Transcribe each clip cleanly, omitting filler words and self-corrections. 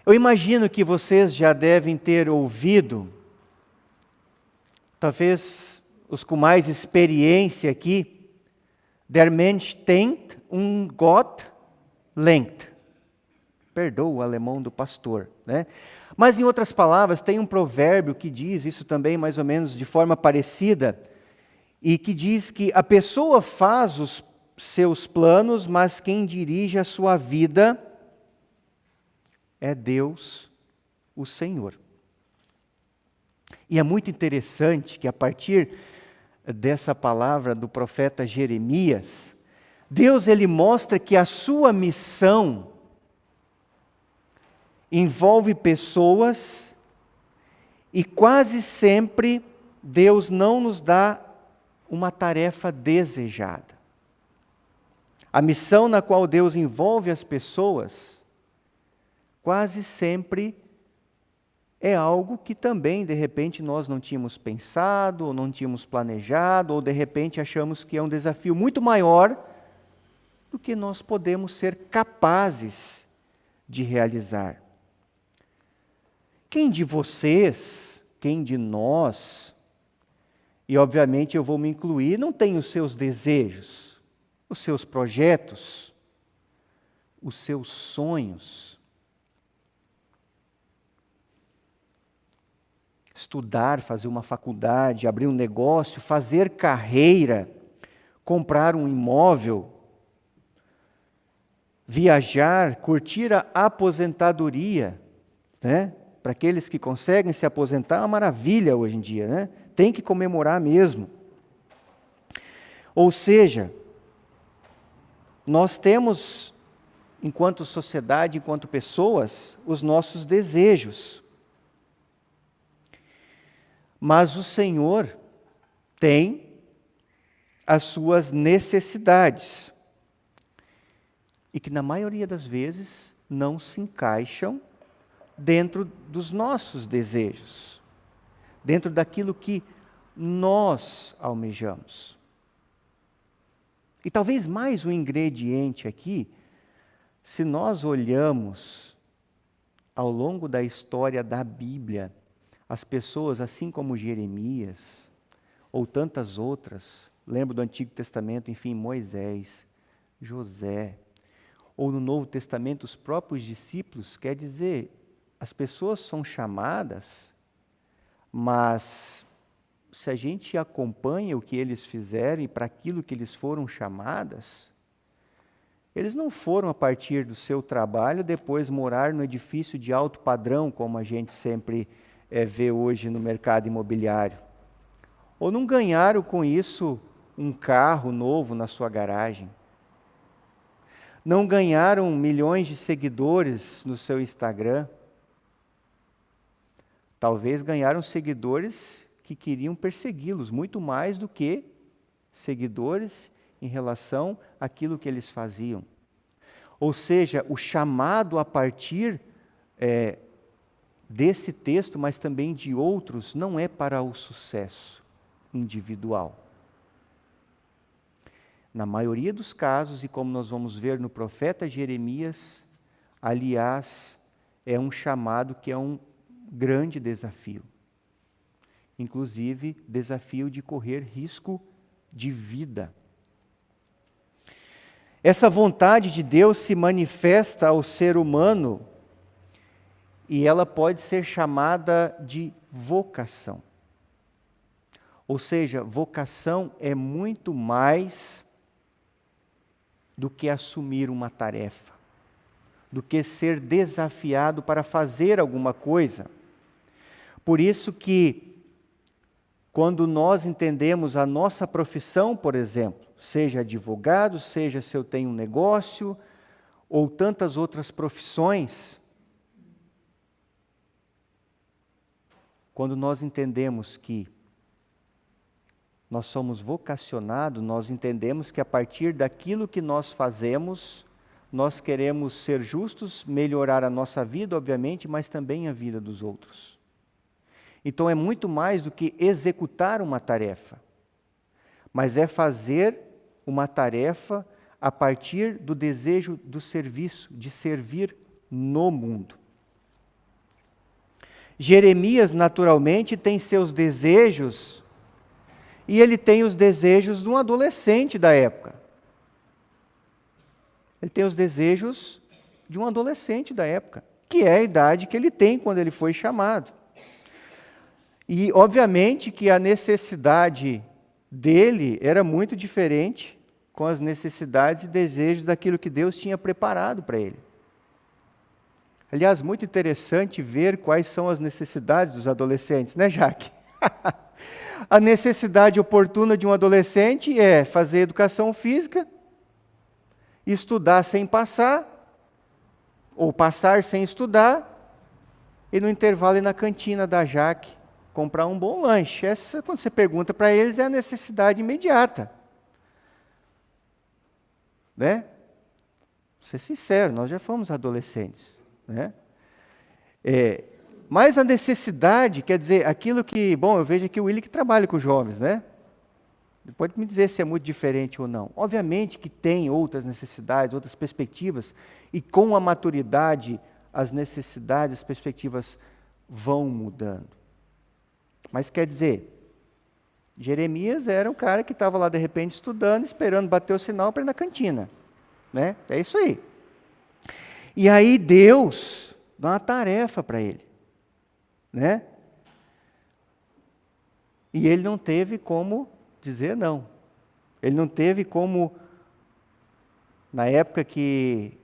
Eu imagino que vocês já devem ter ouvido, talvez os com mais experiência aqui, der Mensch denkt und Gott lenkt. Perdoa o alemão do pastor, né? Mas, em outras palavras, tem um provérbio que diz isso também mais ou menos de forma parecida, e que diz que a pessoa faz os seus planos, mas quem dirige a sua vida é Deus, o Senhor. E é muito interessante que a partir dessa palavra do profeta Jeremias, Deus ele mostra que a sua missão envolve pessoas e quase sempre Deus não nos dá uma tarefa desejada. A missão na qual Deus envolve as pessoas quase sempre é algo que também, de repente, nós não tínhamos pensado, ou não tínhamos planejado, ou de repente achamos que é um desafio muito maior do que nós podemos ser capazes de realizar. Quem de vocês, quem de nós, e obviamente eu vou me incluir, não tem os seus desejos, os seus projetos, os seus sonhos? Estudar, fazer uma faculdade, abrir um negócio, fazer carreira, comprar um imóvel, viajar, curtir a aposentadoria, né? Para aqueles que conseguem se aposentar, é uma maravilha hoje em dia, né? Tem que comemorar mesmo. Ou seja, nós temos, enquanto sociedade, enquanto pessoas, os nossos desejos. Mas o Senhor tem as suas necessidades. E que na maioria das vezes não se encaixam dentro dos nossos desejos, dentro daquilo que nós almejamos. E talvez mais um ingrediente aqui, se nós olhamos ao longo da história da Bíblia, as pessoas, assim como Jeremias, ou tantas outras, lembro do Antigo Testamento, enfim, Moisés, José, ou no Novo Testamento, os próprios discípulos, quer dizer, as pessoas são chamadas, mas se a gente acompanha o que eles fizeram e para aquilo que eles foram chamadas, eles não foram a partir do seu trabalho depois morar no edifício de alto padrão, como a gente sempre vê hoje no mercado imobiliário. Ou não ganharam com isso um carro novo na sua garagem. Não ganharam milhões de seguidores no seu Instagram. Talvez ganharam seguidores que queriam persegui-los, muito mais do que seguidores em relação àquilo que eles faziam. Ou seja, o chamado a partir desse texto, mas também de outros, não é para o sucesso individual. Na maioria dos casos, e como nós vamos ver no profeta Jeremias, aliás, é um chamado que é um grande desafio. Inclusive, desafio de correr risco de vida. Essa vontade de Deus se manifesta ao ser humano e ela pode ser chamada de vocação. Ou seja, vocação é muito mais do que assumir uma tarefa, do que ser desafiado para fazer alguma coisa. Por isso que, quando nós entendemos a nossa profissão, por exemplo, seja advogado, seja se eu tenho um negócio, ou tantas outras profissões, quando nós entendemos que nós somos vocacionados, nós entendemos que a partir daquilo que nós fazemos, nós queremos ser justos, melhorar a nossa vida, obviamente, mas também a vida dos outros. Então é muito mais do que executar uma tarefa, mas é fazer uma tarefa a partir do desejo do serviço, de servir no mundo. Jeremias, naturalmente, tem seus desejos, e ele tem os desejos de um adolescente da época. Ele tem os desejos de um adolescente da época, que é a idade que ele tem quando ele foi chamado. E, obviamente, que a necessidade dele era muito diferente com as necessidades e desejos daquilo que Deus tinha preparado para ele. Aliás, muito interessante ver quais são as necessidades dos adolescentes, né, Jaque? A necessidade oportuna de um adolescente é fazer educação física, estudar sem passar, ou passar sem estudar, e no intervalo ir na cantina da Jaque comprar um bom lanche. Essa, quando você pergunta para eles, é a necessidade imediata. Né? Vou ser sincero, nós já fomos adolescentes. Né? Mas a necessidade, quer dizer, aquilo que... Bom, eu vejo aqui o Willi que trabalha com jovens, né? Pode me dizer se é muito diferente ou não. Obviamente que tem outras necessidades, outras perspectivas, e com a maturidade, as necessidades, as perspectivas vão mudando. Mas quer dizer, Jeremias era um cara que estava lá de repente estudando, esperando bater o sinal para ir na cantina. Né? É isso aí. E aí Deus dá uma tarefa para ele. Né? E ele não teve como dizer não. Ele não teve como, na época que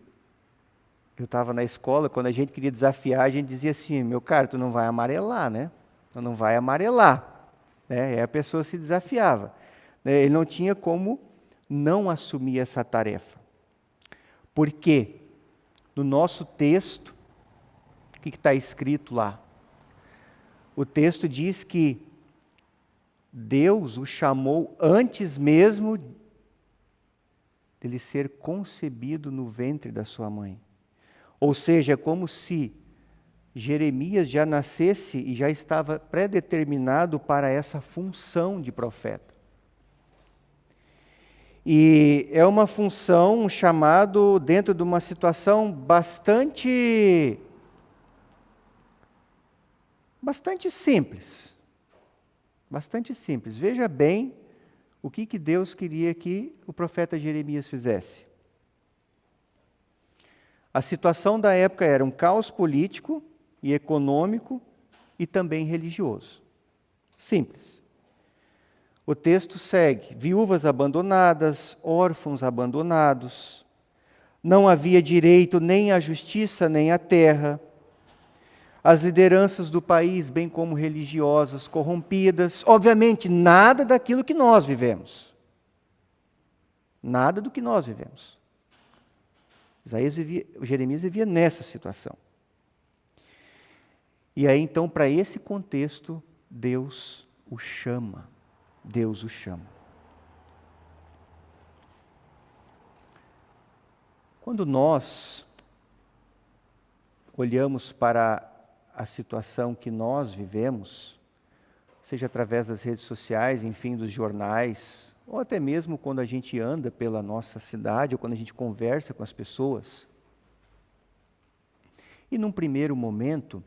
eu estava na escola, quando a gente queria desafiar, a gente dizia assim, meu cara, tu não vai amarelar, né? Tu não vai amarelar. Né? E a pessoa se desafiava. Ele não tinha como não assumir essa tarefa. Por quê? No nosso texto, o que está escrito lá? O texto diz que Deus o chamou antes mesmo dele ser concebido no ventre da sua mãe. Ou seja, é como se Jeremias já nascesse e já estava predeterminado para essa função de profeta. E é uma função, um chamado dentro de uma situação bastante simples. Bastante simples. Veja bem o que Deus queria que o profeta Jeremias fizesse. A situação da época era um caos político e econômico e também religioso. Simples. O texto segue: viúvas abandonadas, órfãos abandonados, não havia direito nem à justiça nem à terra, as lideranças do país, bem como religiosas, corrompidas, obviamente nada daquilo que nós vivemos. Nada do que nós vivemos. Jeremias vivia nessa situação. E aí então, para esse contexto, Deus o chama. Deus o chama. Quando nós olhamos para a situação que nós vivemos, seja através das redes sociais, enfim, dos jornais, ou até mesmo quando a gente anda pela nossa cidade, ou quando a gente conversa com as pessoas, e num primeiro momento,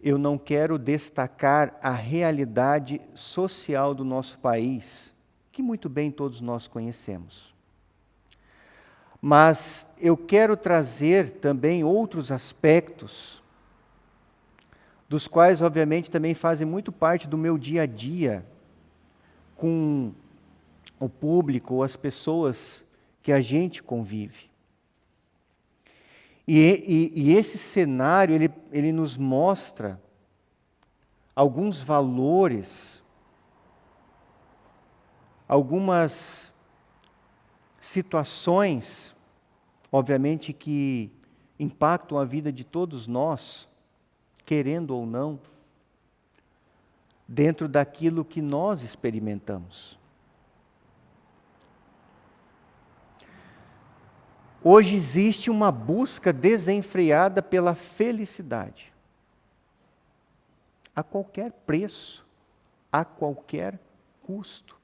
eu não quero destacar a realidade social do nosso país, que muito bem todos nós conhecemos. Mas eu quero trazer também outros aspectos, dos quais, obviamente, também fazem muito parte do meu dia a dia, com o público, as pessoas que a gente convive. E esse cenário, ele nos mostra alguns valores, algumas situações, obviamente, que impactam a vida de todos nós, querendo ou não, dentro daquilo que nós experimentamos. Hoje existe uma busca desenfreada pela felicidade. A qualquer preço, a qualquer custo.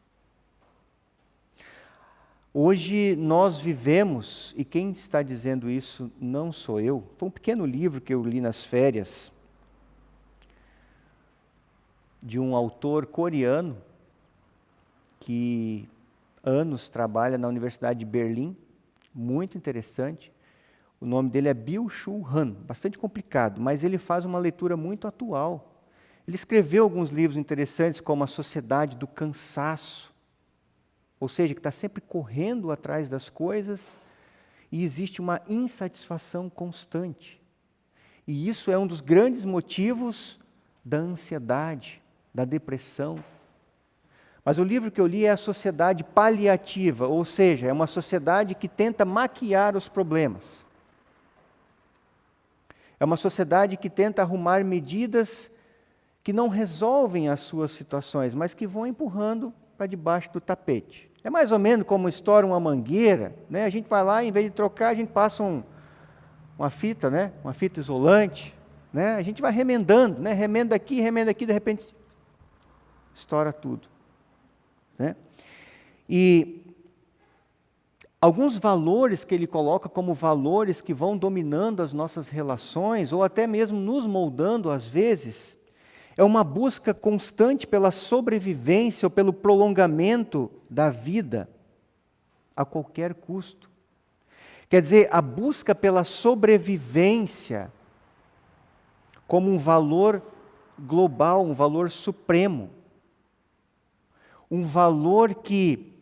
Hoje nós vivemos, e quem está dizendo isso não sou eu, foi um pequeno livro que eu li nas férias, de um autor coreano que anos trabalha na Universidade de Berlim, muito interessante. O nome dele é Byung-Chul Han, bastante complicado, mas ele faz uma leitura muito atual. Ele escreveu alguns livros interessantes, como A Sociedade do Cansaço, ou seja, que está sempre correndo atrás das coisas e existe uma insatisfação constante. E isso é um dos grandes motivos da ansiedade, da depressão. Mas o livro que eu li é A Sociedade Paliativa, ou seja, é uma sociedade que tenta maquiar os problemas. É uma sociedade que tenta arrumar medidas que não resolvem as suas situações, mas que vão empurrando para debaixo do tapete. É mais ou menos como estoura uma mangueira, né? A gente vai lá, em vez de trocar, a gente passa uma fita, né? Uma fita isolante, né? A gente vai remendando, né? Remenda aqui, de repente estoura tudo, né? E alguns valores que ele coloca como valores que vão dominando as nossas relações, ou até mesmo nos moldando às vezes, é uma busca constante pela sobrevivência ou pelo prolongamento da vida a qualquer custo. Quer dizer, a busca pela sobrevivência como um valor global, um valor supremo. Um valor que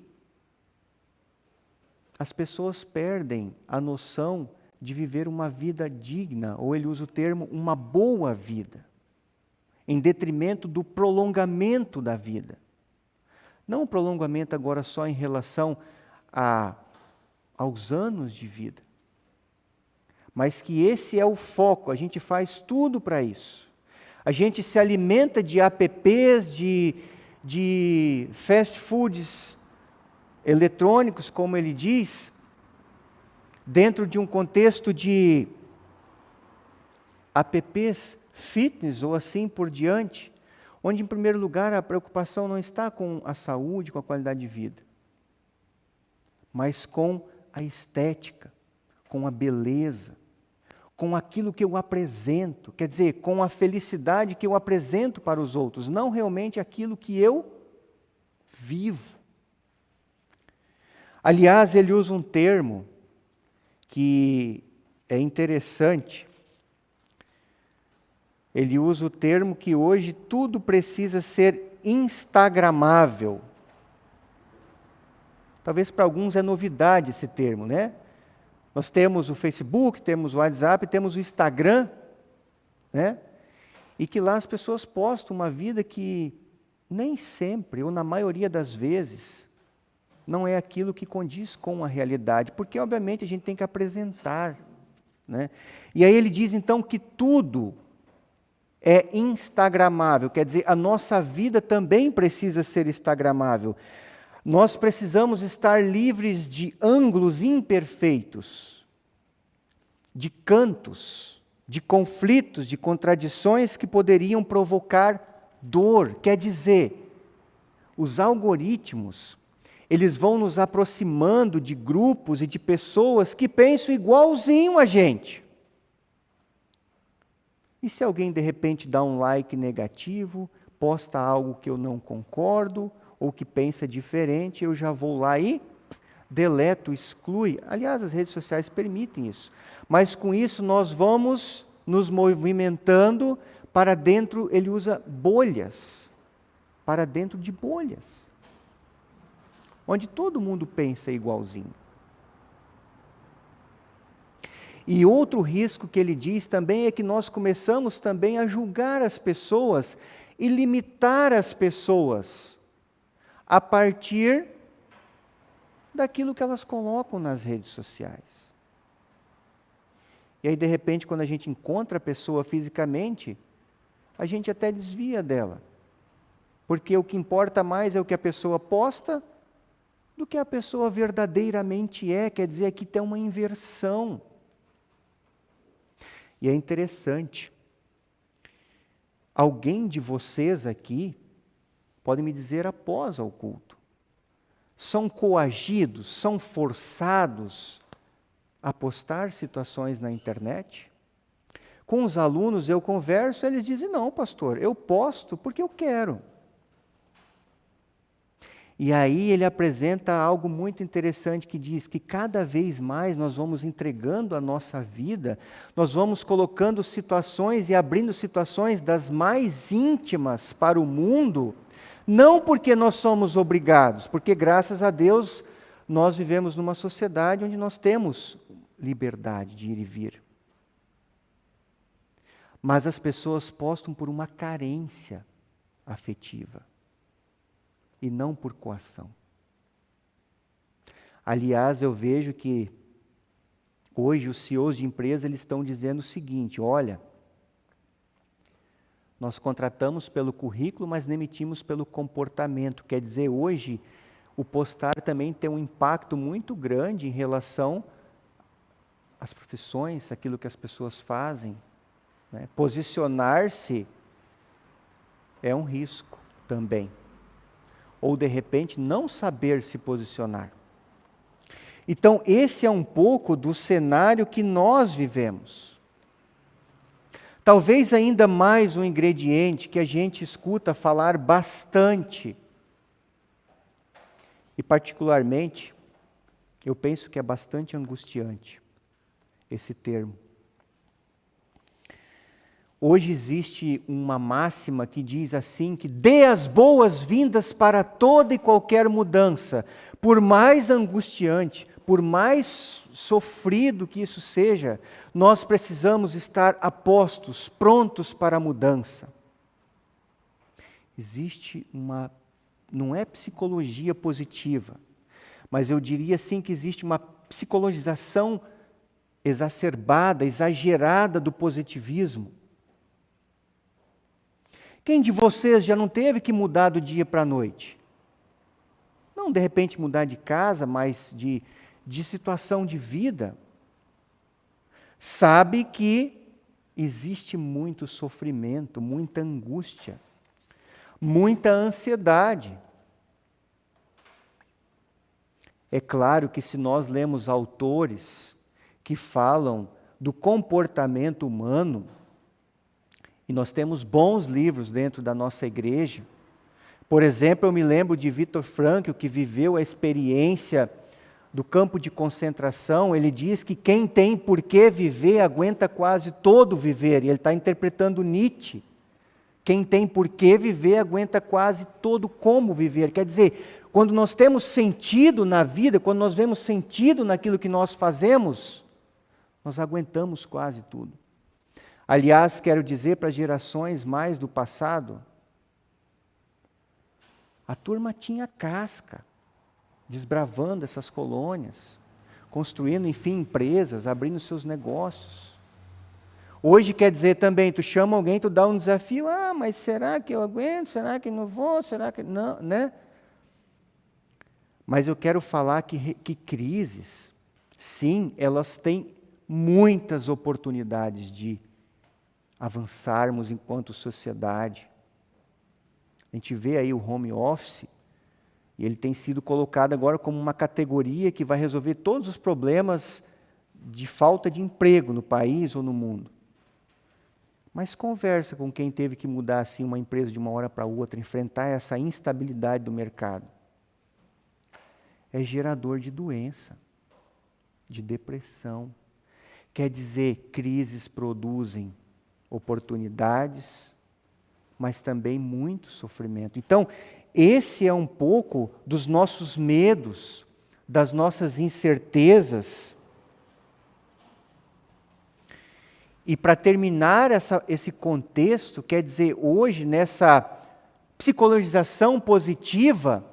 as pessoas perdem a noção de viver uma vida digna, ou ele usa o termo, uma boa vida, em detrimento do prolongamento da vida. Não o prolongamento agora só em relação aos anos de vida, mas que esse é o foco, a gente faz tudo para isso. A gente se alimenta de apps, de fast foods eletrônicos, como ele diz, dentro de um contexto de apps fitness ou assim por diante, onde em primeiro lugar a preocupação não está com a saúde, com a qualidade de vida, mas com a estética, com a beleza, com aquilo que eu apresento, quer dizer, com a felicidade que eu apresento para os outros, não realmente aquilo que eu vivo. Aliás, ele usa um termo que é interessante. Ele usa o termo que hoje tudo precisa ser instagramável. Talvez para alguns é novidade esse termo, né? Nós temos o Facebook, temos o WhatsApp, temos o Instagram, né? E que lá as pessoas postam uma vida que nem sempre, ou na maioria das vezes, não é aquilo que condiz com a realidade, porque obviamente a gente tem que apresentar, né? E aí ele diz então que tudo é instagramável, quer dizer, a nossa vida também precisa ser instagramável. Nós precisamos estar livres de ângulos imperfeitos, de cantos, de conflitos, de contradições que poderiam provocar dor. Quer dizer, os algoritmos, eles vão nos aproximando de grupos e de pessoas que pensam igualzinho a gente. E se alguém de repente dá um like negativo, posta algo que eu não concordo, ou que pensa diferente, eu já vou lá e deleto, exclui. Aliás, as redes sociais permitem isso. Mas com isso nós vamos nos movimentando para dentro, ele usa bolhas, para dentro de bolhas, onde todo mundo pensa igualzinho. E outro risco que ele diz também é que nós começamos também a julgar as pessoas e limitar as pessoas a partir daquilo que elas colocam nas redes sociais. E aí, de repente, quando a gente encontra a pessoa fisicamente, a gente até desvia dela. Porque o que importa mais é o que a pessoa posta do que a pessoa verdadeiramente é. Quer dizer, aqui tem uma inversão. E é interessante. Alguém de vocês aqui pode me dizer após ao culto. São coagidos, são forçados a postar situações na internet? Com os alunos eu converso, eles dizem, não, pastor, eu posto porque eu quero. E aí ele apresenta algo muito interessante que diz que cada vez mais nós vamos entregando a nossa vida, nós vamos colocando situações e abrindo situações das mais íntimas para o mundo, não porque nós somos obrigados, porque graças a Deus nós vivemos numa sociedade onde nós temos liberdade de ir e vir. Mas as pessoas postam por uma carência afetiva e não por coação. Aliás, eu vejo que hoje os CEOs de empresa eles estão dizendo o seguinte, olha, nós contratamos pelo currículo, mas demitimos pelo comportamento. Quer dizer, hoje o postar também tem um impacto muito grande em relação às profissões, aquilo que as pessoas fazem. Né? Posicionar-se é um risco também. Ou de repente não saber se posicionar. Então esse é um pouco do cenário que nós vivemos. Talvez ainda mais um ingrediente que a gente escuta falar bastante, e particularmente, eu penso que é bastante angustiante esse termo. Hoje existe uma máxima que diz assim, que dê as boas-vindas para toda e qualquer mudança, por mais angustiante, por mais sofrido que isso seja, nós precisamos estar apostos, prontos para a mudança. Existe uma, não é psicologia positiva, mas eu diria assim que existe uma psicologização exacerbada, exagerada do positivismo. Quem de vocês já não teve que mudar do dia para a noite? Não de repente mudar de casa, mas de situação de vida. Sabe que existe muito sofrimento, muita angústia, muita ansiedade. É claro que se nós lemos autores que falam do comportamento humano, e nós temos bons livros dentro da nossa igreja. Por exemplo, eu me lembro de Viktor Frankl, que viveu a experiência do campo de concentração. Ele diz que quem tem por que viver, aguenta quase todo viver. E ele está interpretando Nietzsche. Quem tem por que viver, aguenta quase todo como viver. Quer dizer, quando nós temos sentido na vida, quando nós vemos sentido naquilo que nós fazemos, nós aguentamos quase tudo. Aliás, quero dizer para gerações mais do passado, a turma tinha casca, desbravando essas colônias, construindo, enfim, empresas, abrindo seus negócios. Hoje quer dizer também, tu chama alguém, tu dá um desafio, mas será que eu aguento? Será que não vou? Será que não, né? Mas eu quero falar que crises, sim, elas têm muitas oportunidades de avançarmos enquanto sociedade. A gente vê aí o home office, e ele tem sido colocado agora como uma categoria que vai resolver todos os problemas de falta de emprego no país ou no mundo. Mas conversa com quem teve que mudar assim uma empresa de uma hora para outra, enfrentar essa instabilidade do mercado. É gerador de doença, de depressão. Quer dizer, crises produzem oportunidades, mas também muito sofrimento. Então, esse é um pouco dos nossos medos, das nossas incertezas. E para terminar esse contexto, quer dizer, hoje, nessa psicologização positiva,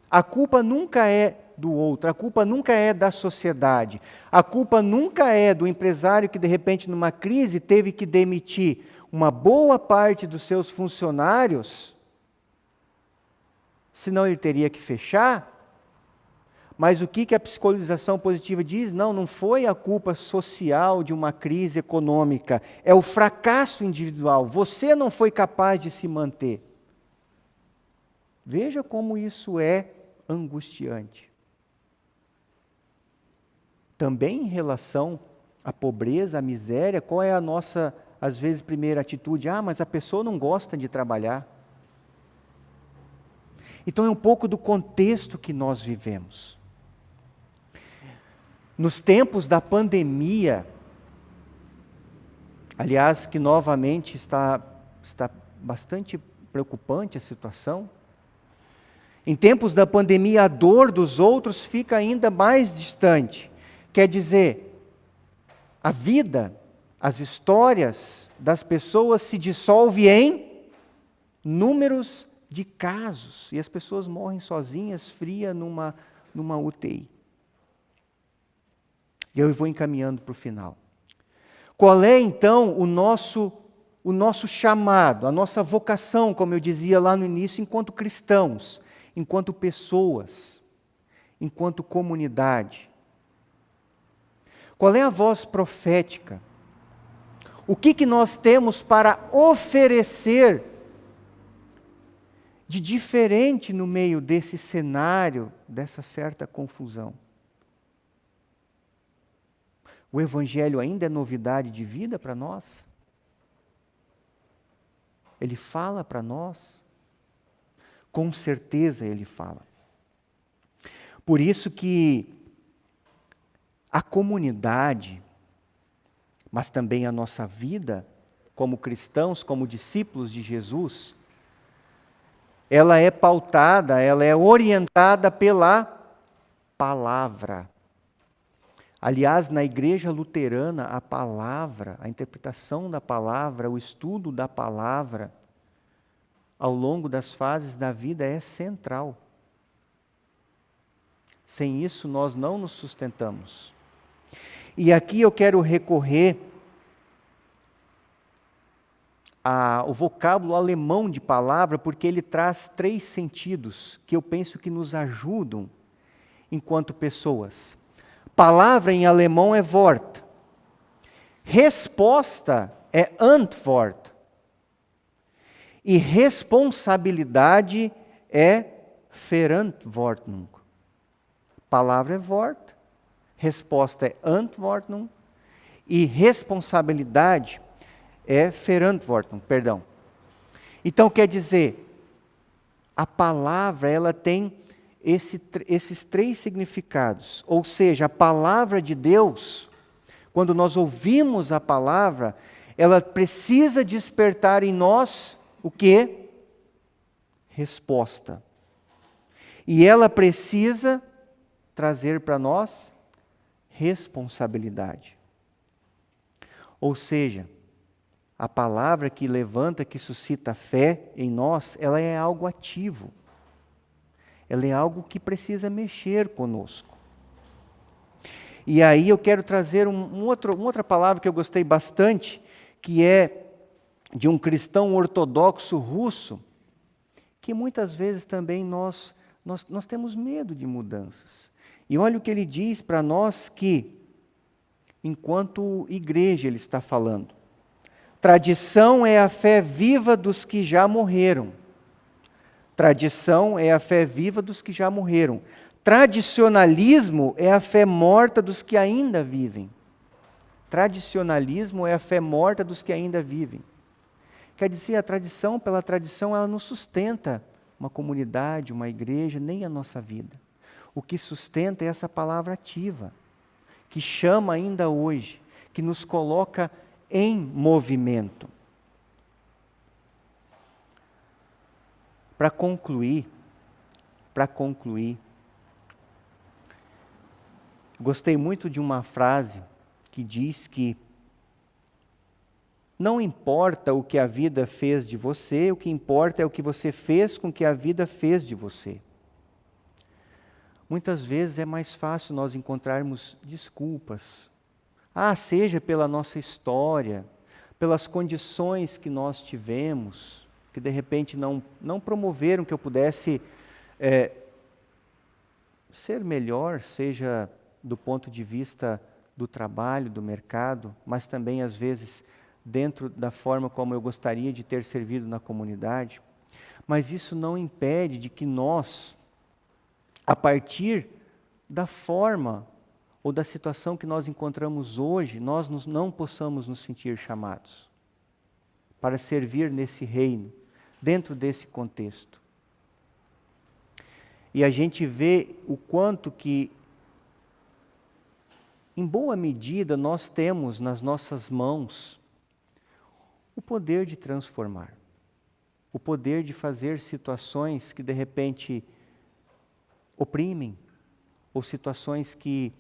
a culpa nunca é do outro, a culpa nunca é da sociedade, a culpa nunca é do empresário que de repente numa crise teve que demitir uma boa parte dos seus funcionários, senão ele teria que fechar. Mas o que a psicologização positiva diz? Não foi a culpa social de uma crise econômica, é o fracasso individual, você não foi capaz de se manter. Veja como isso é angustiante. Também em relação a pobreza, a miséria, qual é a nossa, às vezes, primeira atitude? Ah, mas a pessoa não gosta de trabalhar. Então é um pouco do contexto que nós vivemos. Nos tempos da pandemia, aliás, que novamente está bastante preocupante a situação, em tempos da pandemia a dor dos outros fica ainda mais distante. Quer dizer, a vida, as histórias das pessoas se dissolvem em números de casos, e as pessoas morrem sozinhas, frias, numa UTI. E eu vou encaminhando para o final. Qual é, então, o nosso chamado, a nossa vocação, como eu dizia lá no início, enquanto cristãos, enquanto pessoas, enquanto comunidade? Qual é a voz profética? O que nós temos para oferecer de diferente no meio desse cenário, dessa certa confusão? O Evangelho ainda é novidade de vida para nós? Ele fala para nós? Com certeza ele fala. Por isso que a comunidade, mas também a nossa vida, como cristãos, como discípulos de Jesus, ela é pautada, ela é orientada pela palavra. Aliás, na igreja luterana, a palavra, a interpretação da palavra, o estudo da palavra, ao longo das fases da vida é central. Sem isso, nós não nos sustentamos. E aqui eu quero recorrer ao vocábulo alemão de palavra, porque ele traz 3 sentidos que eu penso que nos ajudam enquanto pessoas. Palavra em alemão é Wort. Resposta é Antwort. E responsabilidade é Verantwortung. Palavra é Wort, resposta é Antwortung e responsabilidade é Verantwortung, perdão. Então quer dizer, a palavra ela tem esses 3 significados, ou seja, a palavra de Deus, quando nós ouvimos a palavra, ela precisa despertar em nós o quê? Resposta. E ela precisa trazer para nós responsabilidade. Ou seja, a palavra que levanta, que suscita fé em nós, ela é algo ativo. Ela é algo que precisa mexer conosco. E aí eu quero trazer uma outra palavra que eu gostei bastante, que é de um cristão ortodoxo russo, que muitas vezes também nós temos medo de mudanças. E olha o que ele diz para nós que, enquanto igreja, ele está falando. Tradição é a fé viva dos que já morreram. Tradição é a fé viva dos que já morreram. Tradicionalismo é a fé morta dos que ainda vivem. Tradicionalismo é a fé morta dos que ainda vivem. Quer dizer, a tradição, pela tradição, ela não sustenta uma comunidade, uma igreja, nem a nossa vida. O que sustenta é essa palavra ativa, que chama ainda hoje, que nos coloca em movimento. Para concluir, gostei muito de uma frase que diz que não importa o que a vida fez de você, o que importa é o que você fez com que a vida fez de você. Muitas vezes é mais fácil nós encontrarmos desculpas. Seja pela nossa história, pelas condições que nós tivemos, que de repente não promoveram que eu pudesse ser melhor, seja do ponto de vista do trabalho, do mercado, mas também às vezes dentro da forma como eu gostaria de ter servido na comunidade. Mas isso não impede de que nós, a partir da forma ou da situação que nós encontramos hoje, nós não possamos nos sentir chamados para servir nesse reino, dentro desse contexto. E a gente vê o quanto que, em boa medida, nós temos nas nossas mãos o poder de transformar, o poder de fazer situações que de repente oprimem, ou situações que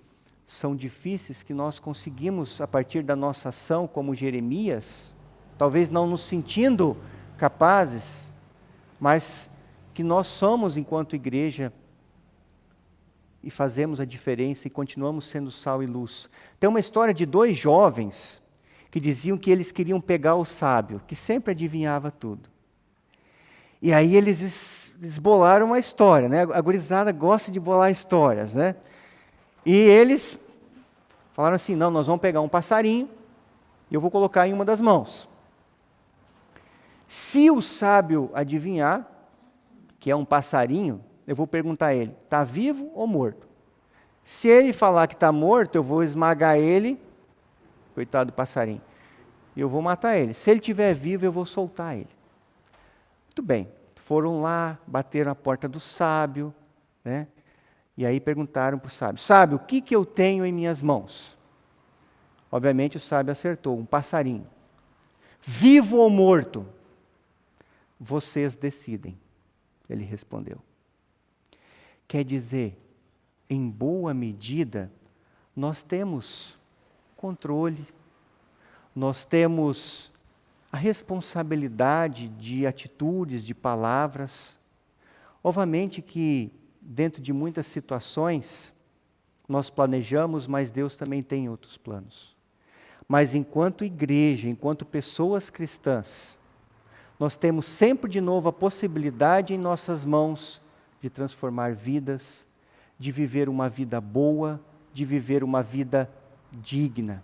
são difíceis, que nós conseguimos, a partir da nossa ação, como Jeremias, talvez não nos sentindo capazes, mas que nós somos, enquanto igreja, e fazemos a diferença e continuamos sendo sal e luz. Tem uma história de 2 jovens que diziam que eles queriam pegar o sábio, que sempre adivinhava tudo. E aí eles bolaram uma história, né? A gurizada gosta de bolar histórias, né? E eles falaram assim, não, nós vamos pegar um passarinho e eu vou colocar em uma das mãos. Se o sábio adivinhar que é um passarinho, eu vou perguntar a ele, está vivo ou morto? Se ele falar que está morto, eu vou esmagar ele, coitado do passarinho, e eu vou matar ele. Se ele estiver vivo, eu vou soltar ele. Muito bem, foram lá, bateram a porta do sábio, né? E aí perguntaram para o sábio, sábio, o que eu tenho em minhas mãos? Obviamente o sábio acertou, um passarinho. Vivo ou morto? Vocês decidem, ele respondeu. Quer dizer, em boa medida, nós temos controle, nós temos a responsabilidade de atitudes, de palavras. Obviamente que, dentro de muitas situações, nós planejamos, mas Deus também tem outros planos. Mas enquanto igreja, enquanto pessoas cristãs, nós temos sempre de novo a possibilidade em nossas mãos de transformar vidas, de viver uma vida boa, de viver uma vida digna.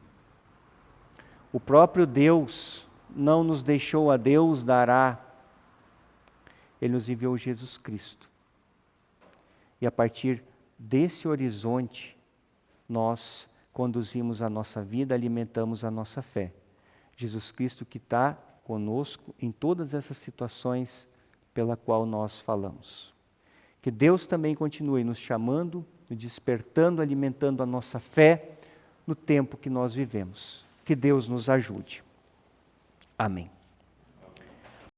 O próprio Deus não nos deixou a Deus dará. Ele nos enviou Jesus Cristo. E a partir desse horizonte, nós conduzimos a nossa vida, alimentamos a nossa fé. Jesus Cristo que está conosco em todas essas situações pela qual nós falamos. Que Deus também continue nos chamando, nos despertando, alimentando a nossa fé no tempo que nós vivemos. Que Deus nos ajude. Amém.